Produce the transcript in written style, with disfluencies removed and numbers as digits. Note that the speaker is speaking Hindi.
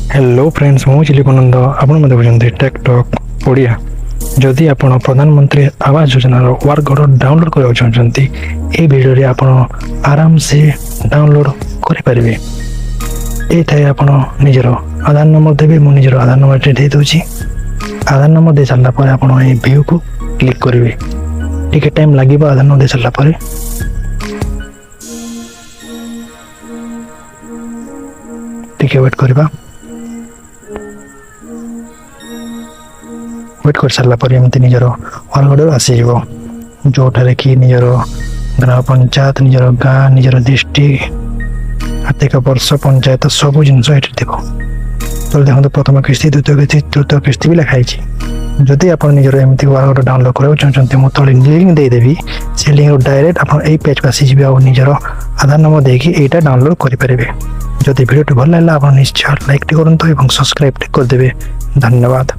हेलो फ्रेंड्स मु चिलिकानंद आपण देखुं टेकटॉक ओडिया जदि आपण प्रधानमंत्री Awas Yojana work order download करबा चाहछंती ए वीडियो रे आपण आराम से डाउनलोड करि परिबे। एठाय आपण निजरो आधार नंबर देबे। मु निजरो आधार नंबर दे दोची। आधार नंबर दे सारला पर आपण ए व्यू को क्लिक करिवे। ठीक टाइम लागिबो आधार नंबर दे सारला पर। ठीक वेट करबा। वेट कर सारा पर एमती निजर वर्क ऑर्डर आसीज जोठारे कि निजर ग्राम पंचायत निजर गाँ निजर डिस्ट्रिक्ट आर्थिक वर्ष पंचायत सब जिनस ये थी। तो देखो प्रथम किस्ती द्वितीय किस्ती तृतीय किस्ती भी लिखाई। जदि आप निजर एमती वर्क ऑर्डर डाउनलोड करवा चाहते मुझे तले लिंक देदेवी। से लिंक डायरेक्ट आप पेज को आसीजे और निजर आधार नंबर देकी एटा डाउनलोड करेंगे। जदि वीडियो भल लगा आप निश्चय लाइक करूँ और सब्सक्राइब करदे। धन्यवाद।